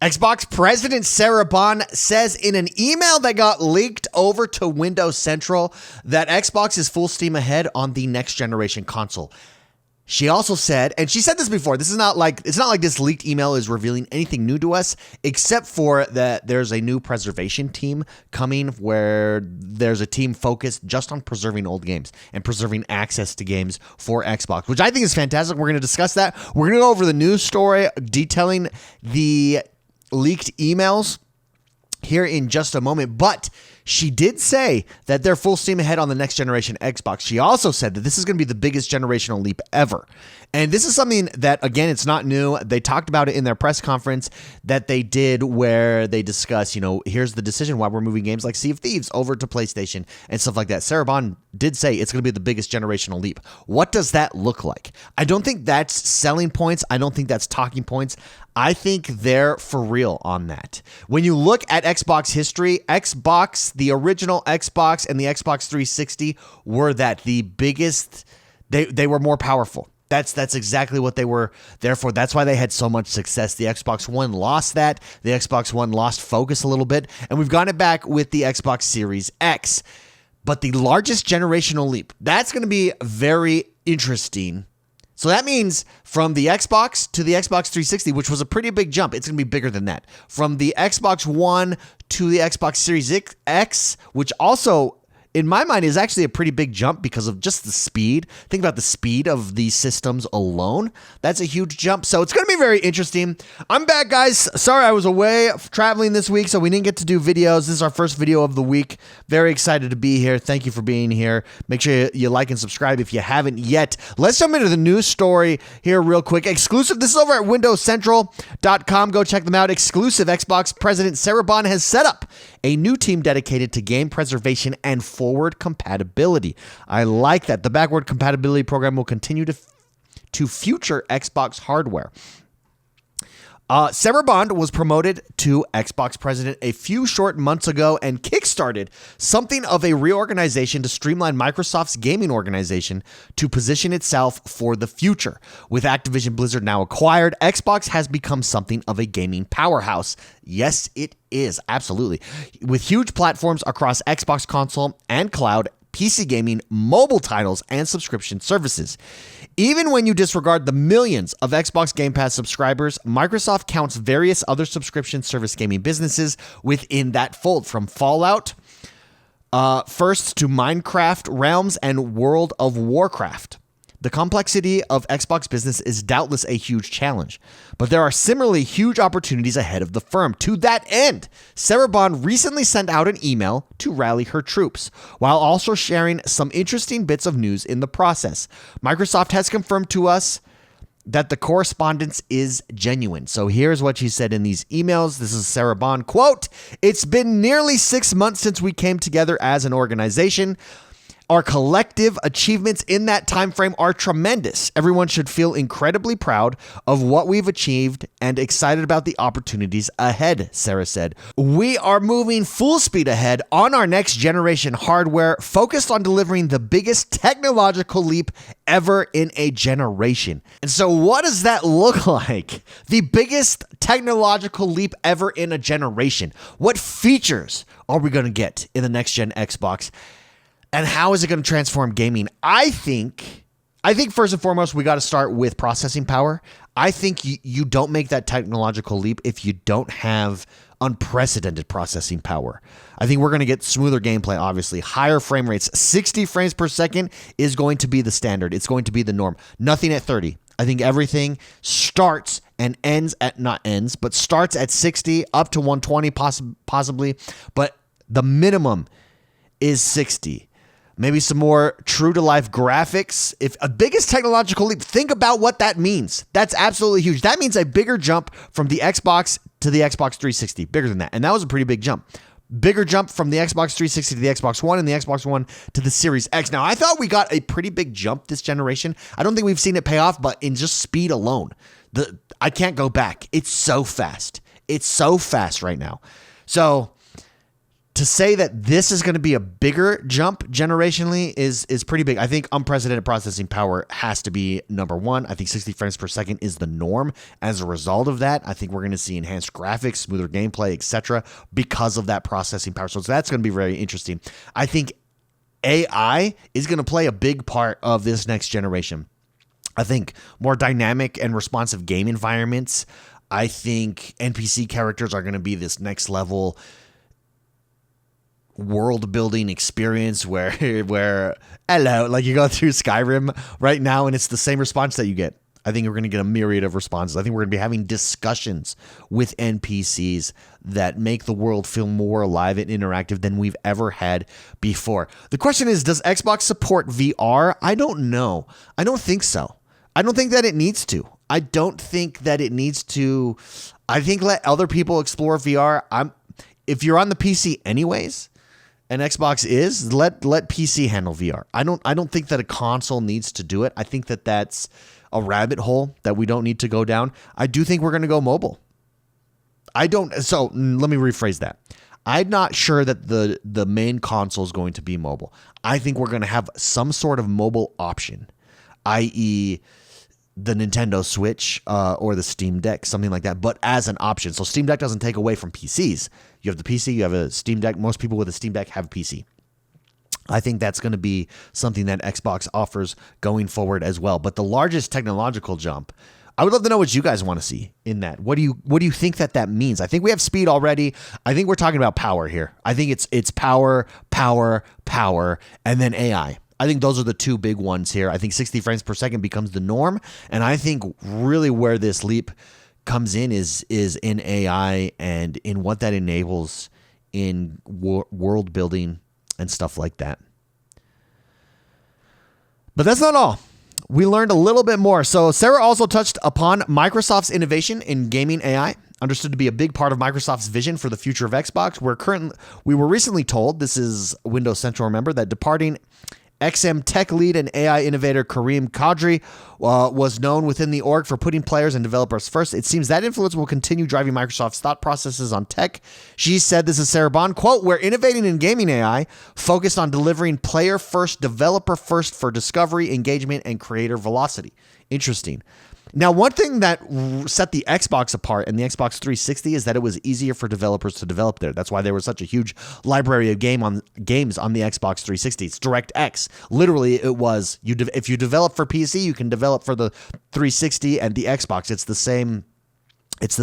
Xbox President Sarah Bond says in an email that got leaked over to Windows Central that Xbox is full steam ahead on the next generation console. She also said, and she said this before, it's not like this leaked email is revealing anything new to us, except for that there's a new preservation team coming where there's a team focused just on preserving old games and preserving access to games for Xbox, which I think is fantastic. We're going to discuss that. We're going to go over the news story detailing the leaked emails here in just a moment, but she did say that they're full steam ahead on the next generation Xbox. She also said that this is going to be the biggest generational leap ever. And this is something that, again, it's not new. They talked about it in their press conference that they did where they discuss, here's the decision why we're moving games like Sea of Thieves over to PlayStation and stuff like that. Sarah Bond did say it's going to be the biggest generational leap. What does that look like? I don't think that's selling points. I don't think that's talking points. I think they're for real on that. When you look at Xbox history, Xbox, the original Xbox and the Xbox 360 were the biggest, they were more powerful. That's exactly what they were there for. That's why they had so much success. The Xbox One lost that. The Xbox One lost focus a little bit, and we've gotten it back with the Xbox Series X. But the largest generational leap, that's going to be very interesting. So that means from the Xbox to the Xbox 360, which was a pretty big jump, it's going to be bigger than that. From the Xbox One to the Xbox Series X, which also, in my mind, is actually a pretty big jump because of just the speed. Think about the speed of these systems alone. That's a huge jump. So it's going to be very interesting. I'm back, guys. Sorry I was away traveling this week, so we didn't get to do videos. This is our first video of the week. Very excited to be here. Thank you for being here. Make sure you like and subscribe if you haven't yet. Let's jump into the news story here real quick. Exclusive. This is over at windowscentral.com. Go check them out. Exclusive. Xbox President Sarah Bond has set up a new team dedicated to game preservation and forward compatibility. I like that. The backward compatibility program will continue to future Xbox hardware. Sarah Bond was promoted to Xbox president a few short months ago and kickstarted something of a reorganization to streamline Microsoft's gaming organization to position itself for the future. With Activision Blizzard now acquired, Xbox has become something of a gaming powerhouse. Yes, it is. Absolutely. With huge platforms across Xbox console and cloud, PC gaming, mobile titles, and subscription services. Even when you disregard the millions of Xbox Game Pass subscribers, Microsoft counts various other subscription service gaming businesses within that fold, from Fallout, first to Minecraft Realms and World of Warcraft. The complexity of Xbox business is doubtless a huge challenge, but there are similarly huge opportunities ahead of the firm. To that end, Sarah Bond recently sent out an email to rally her troops, while also sharing some interesting bits of news in the process. Microsoft has confirmed to us that the correspondence is genuine. So here's what she said in these emails. This is Sarah Bond, quote, "It's been nearly 6 months since we came together as an organization. Our collective achievements in that time frame are tremendous. Everyone should feel incredibly proud of what we've achieved and excited about the opportunities ahead," Sarah said. "We are moving full speed ahead on our next generation hardware, focused on delivering the biggest technological leap ever in a generation." And so what does that look like? The biggest technological leap ever in a generation. What features are we going to get in the next gen Xbox? And how is it going to transform gaming? I think first and foremost, we got to start with processing power. I think you don't make that technological leap if you don't have unprecedented processing power. I think we're going to get smoother gameplay, obviously. Higher frame rates. 60 frames per second is going to be the standard. It's going to be the norm. Nothing at 30. I think everything starts and starts at 60, up to 120 possibly. But the minimum is 60. Maybe some more true-to-life graphics. If a biggest technological leap, think about what that means. That's absolutely huge. That means a bigger jump from the Xbox to the Xbox 360. Bigger than that. And that was a pretty big jump. Bigger jump from the Xbox 360 to the Xbox One and the Xbox One to the Series X. Now, I thought we got a pretty big jump this generation. I don't think we've seen it pay off, but in just speed alone, I can't go back. It's so fast. It's so fast right now. So to say that this is going to be a bigger jump generationally is pretty big. I think unprecedented processing power has to be number one. I think 60 frames per second is the norm. As a result of that, I think we're going to see enhanced graphics, smoother gameplay, etc. because of that processing power. So that's going to be very interesting. I think AI is going to play a big part of this next generation. I think more dynamic and responsive game environments. I think NPC characters are going to be this next level world building experience where hello, like you go through Skyrim right now and it's the same response that you get. I think we're going to get a myriad of responses. I think we're going to be having discussions with NPCs that make the world feel more alive and interactive than we've ever had before. The question is, does Xbox support VR? I don't know. I don't think so. I don't think that it needs to. I don't think that it needs to. I think let other people explore VR. If you're on the PC anyways, and Xbox is, let PC handle VR. I don't think that a console needs to do it. I think that that's a rabbit hole that we don't need to go down. I do think we're going to go mobile. So let me rephrase that. I'm not sure that the main console is going to be mobile. I think we're going to have some sort of mobile option, i.e., the Nintendo Switch or the Steam Deck, something like that, but as an option. So Steam Deck doesn't take away from PCs. You have the PC, you have a Steam Deck. Most people with a Steam Deck have a PC. I think that's going to be something that Xbox offers going forward as well. But the largest technological jump, I would love to know what you guys want to see in that. What do you think that means? I think we have speed already. I think we're talking about power here. I think it's power, and then AI. I think those are the two big ones here. I think 60 frames per second becomes the norm. And I think really where this leap comes in is in AI and in what that enables in world building and stuff like that. But that's not all. We learned a little bit more. So Sarah also touched upon Microsoft's innovation in gaming AI, understood to be a big part of Microsoft's vision for the future of Xbox. We were recently told, this is Windows Central, remember, that departing XM tech lead and AI innovator Kareem Kadri was known within the org for putting players and developers first. It seems that influence will continue driving Microsoft's thought processes on tech. She said, this is Sarah Bond, quote, "We're innovating in gaming AI, focused on delivering player first, developer first for discovery, engagement, and creator velocity." Interesting. Now, one thing that set the Xbox apart and the Xbox 360 is that it was easier for developers to develop there. That's why there was such a huge library of games on the Xbox 360. It's DirectX. Literally, it was if you develop for PC, you can develop for the 360 and the Xbox. It's the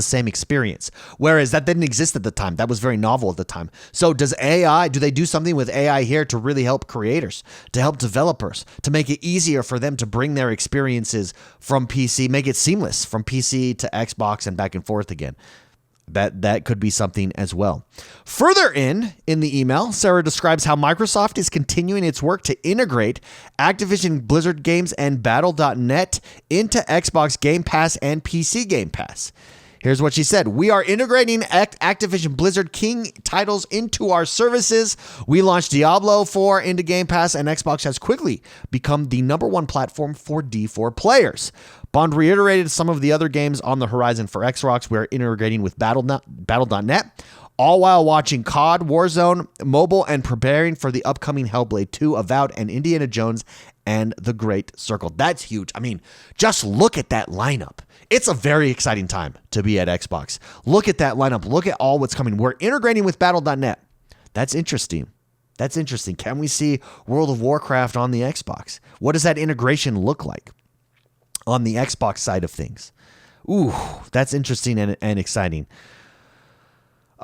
same experience. Whereas that didn't exist at the time. That was very novel at the time. So do they do something with AI here to really help creators, to help developers, to make it easier for them to bring their experiences from PC, make it seamless from PC to Xbox and back and forth again? That could be something as well. Further in the email, Sarah describes how Microsoft is continuing its work to integrate Activision Blizzard games and Battle.net into Xbox Game Pass and PC Game Pass. Here's what she said. "We are integrating Activision Blizzard King titles into our services. We launched Diablo 4 into Game Pass, and Xbox has quickly become the number one platform for D4 players." Bond reiterated some of the other games on the horizon for Xbox. We're integrating with Battle.net, all while watching COD, Warzone, mobile, and preparing for the upcoming Hellblade 2, Avowed, and Indiana Jones and the Great Circle. That's huge. I mean, just look at that lineup. It's a very exciting time to be at Xbox. Look at that lineup. Look at all what's coming. We're integrating with Battle.net. That's interesting. Can we see World of Warcraft on the Xbox? What does that integration look like on the Xbox side of things? Ooh, that's interesting and exciting.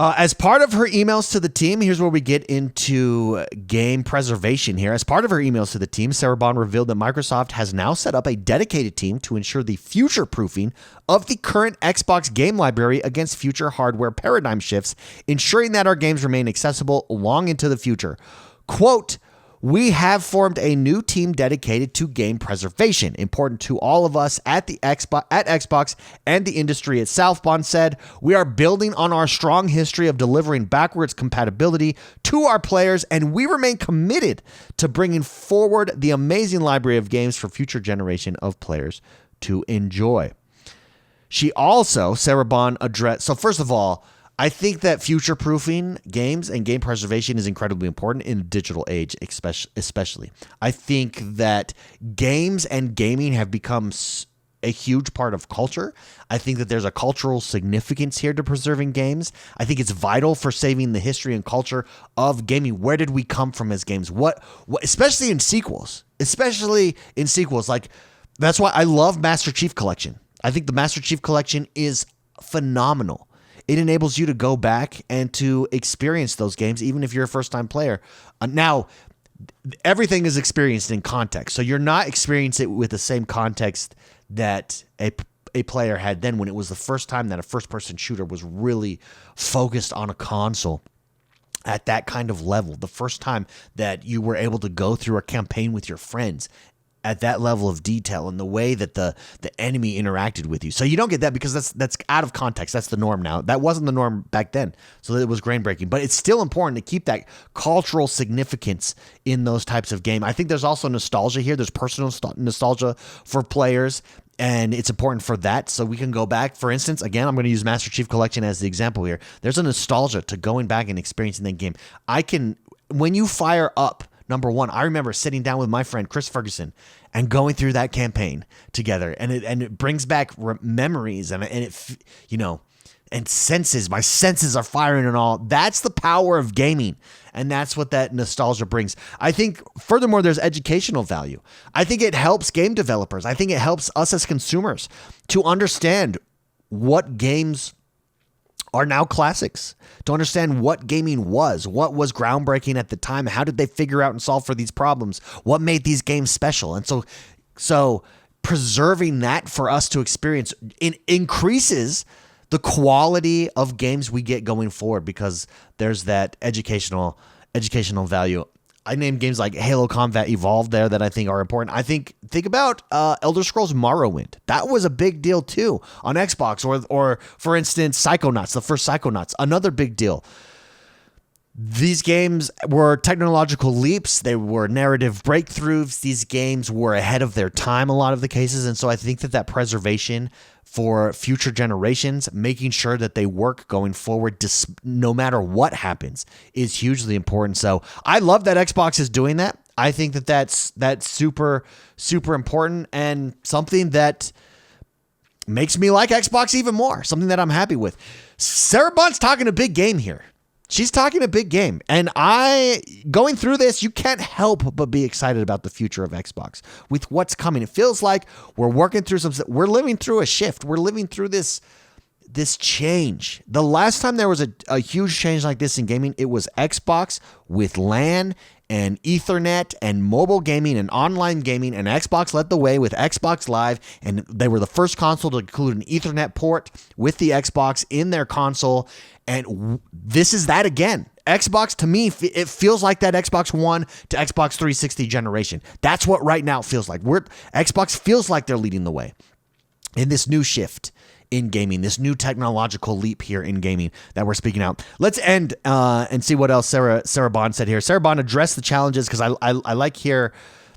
As part of her emails to the team, here's where we get into game preservation here. As part of her emails to the team, Sarah Bond revealed that Microsoft has now set up a dedicated team to ensure the future-proofing of the current Xbox game library against future hardware paradigm shifts, ensuring that our games remain accessible long into the future. Quote, "We have formed a new team dedicated to game preservation, important to all of us at Xbox and the industry itself," Bond said. "We are building on our strong history of delivering backwards compatibility to our players, and we remain committed to bringing forward the amazing library of games for future generation of players to enjoy." She also, Sarah Bond, addressed, so first of all, I think that future-proofing games and game preservation is incredibly important in the digital age, especially. I think that games and gaming have become a huge part of culture. I think that there's a cultural significance here to preserving games. I think it's vital for saving the history and culture of gaming. Where did we come from as games? What especially in sequels. Like, that's why I love Master Chief Collection. I think the Master Chief Collection is phenomenal. It enables you to go back and to experience those games, even if you're a first-time player. Now, everything is experienced in context, so you're not experiencing it with the same context that a player had then when it was the first time that a first-person shooter was really focused on a console at that kind of level. The first time that you were able to go through a campaign with your friends at that level of detail and the way that the enemy interacted with you. So you don't get that because that's out of context. That's the norm now. That wasn't the norm back then. So it was groundbreaking. But it's still important to keep that cultural significance in those types of game. I think there's also nostalgia here. There's personal nostalgia for players, and it's important for that. So we can go back. For instance, again, I'm going to use Master Chief Collection as the example here. There's a nostalgia to going back and experiencing that game. When you fire up number one, I remember sitting down with my friend Chris Ferguson and going through that campaign together, and it brings back memories and senses. My senses are firing and all. That's the power of gaming, and that's what that nostalgia brings. I think, furthermore, there's educational value. I think it helps game developers. I think it helps us as consumers to understand what games are now classics, to understand what gaming was, what was groundbreaking at the time, how did they figure out and solve for these problems, what made these games special. And so preserving that for us to experience increases the quality of games we get going forward, because there's that educational value. I named games like Halo Combat Evolved there that I think are important. Think about Elder Scrolls Morrowind. That was a big deal too on Xbox, or for instance, Psychonauts, the first Psychonauts, another big deal. These games were technological leaps. They were narrative breakthroughs. These games were ahead of their time, a lot of the cases. And so I think that preservation for future generations, making sure that they work going forward, no matter what happens, is hugely important. So I love that Xbox is doing that. I think that that's super, super important, and something that makes me like Xbox even more, something that I'm happy with. Sarah Bond's talking a big game here. She's talking a big game, and going through this, you can't help but be excited about the future of Xbox with what's coming. It feels like we're working through we're living through a shift. We're living through this change. The last time there was a huge change like this in gaming, it was Xbox with LAN and Ethernet and mobile gaming and online gaming, and Xbox led the way with Xbox Live, and they were the first console to include an Ethernet port with the Xbox in their console, and this is that again. Xbox, to me, it feels like that Xbox One to Xbox 360 generation. That's what right now it feels like. Xbox feels like they're leading the way in this new shift in gaming, this new technological leap here in gaming that we're speaking out. Let's end and see what else Sarah Bond said here. Sarah Bond addressed the challenges, because I like here.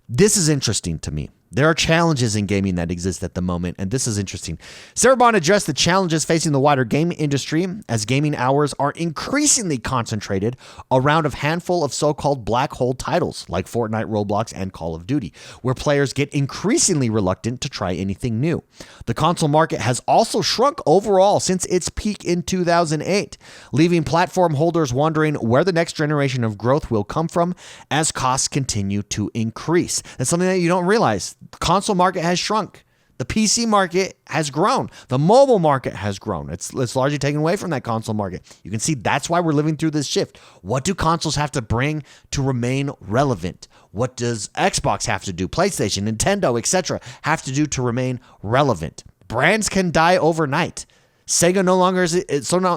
This is interesting to me. There are challenges in gaming that exist at the moment, and this is interesting. Sarah Bond addressed the challenges facing the wider gaming industry as gaming hours are increasingly concentrated around a handful of so-called black hole titles like Fortnite, Roblox, and Call of Duty, where players get increasingly reluctant to try anything new. The console market has also shrunk overall since its peak in 2008, leaving platform holders wondering where the next generation of growth will come from as costs continue to increase. That's something that you don't realize. The console market has shrunk. The PC market has grown. The mobile market has grown. It's largely taken away from that console market. You can see that's why we're living through this shift. What do consoles have to bring to remain relevant? What does Xbox have to do? PlayStation, Nintendo, etc. have to do to remain relevant? Brands can die overnight. Sega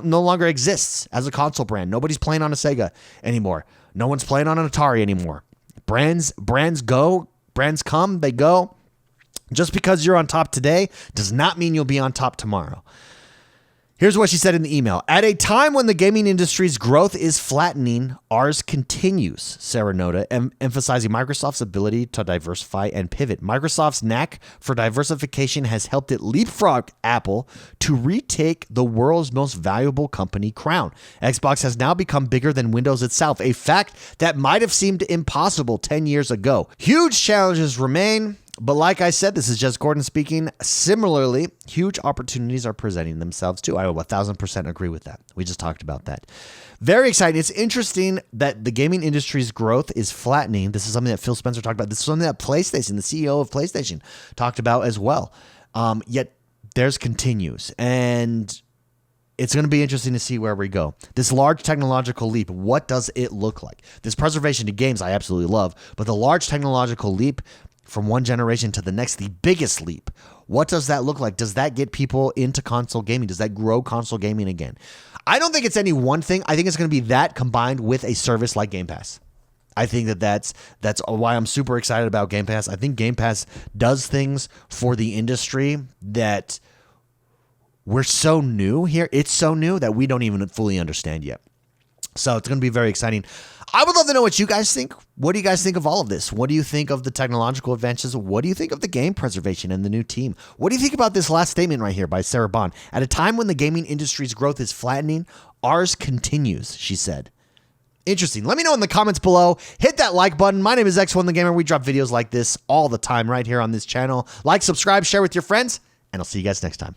no longer exists as a console brand. Nobody's playing on a Sega anymore. No one's playing on an Atari anymore. Brands go. Brands come, they go. Just because you're on top today does not mean you'll be on top tomorrow. Here's what she said in the email. At a time when the gaming industry's growth is flattening, ours continues, Sarah noted, emphasizing Microsoft's ability to diversify and pivot. Microsoft's knack for diversification has helped it leapfrog Apple to retake the world's most valuable company crown. Xbox has now become bigger than Windows itself, a fact that might have seemed impossible 10 years ago. Huge challenges remain. But like I said, this is just Gordon speaking. Similarly, huge opportunities are presenting themselves too. I 1000% agree with that. We just talked about that. Very exciting. It's interesting that the gaming industry's growth is flattening. This is something that Phil Spencer talked about. This is something that PlayStation, the CEO of PlayStation, talked about as well. Yet theirs continues. And it's going to be interesting to see where we go. This large technological leap, what does it look like? This preservation to games I absolutely love, but the large technological leap from one generation to the next, the biggest leap. What does that look like? Does that get people into console gaming? Does that grow console gaming again? I don't think it's any one thing. I think it's going to be that combined with a service like Game Pass. I think that's why I'm super excited about Game Pass. I think Game Pass does things for the industry that we're so new here. It's so new that we don't even fully understand yet. So it's going to be very exciting. I would love to know what you guys think. What do you guys think of all of this? What do you think of the technological advances? What do you think of the game preservation and the new team? What do you think about this last statement right here by Sarah Bond? At a time when the gaming industry's growth is flattening, ours continues, she said. Interesting. Let me know in the comments below. Hit that like button. My name is X1 the Gamer. We drop videos like this all the time right here on this channel. Like, subscribe, share with your friends, and I'll see you guys next time.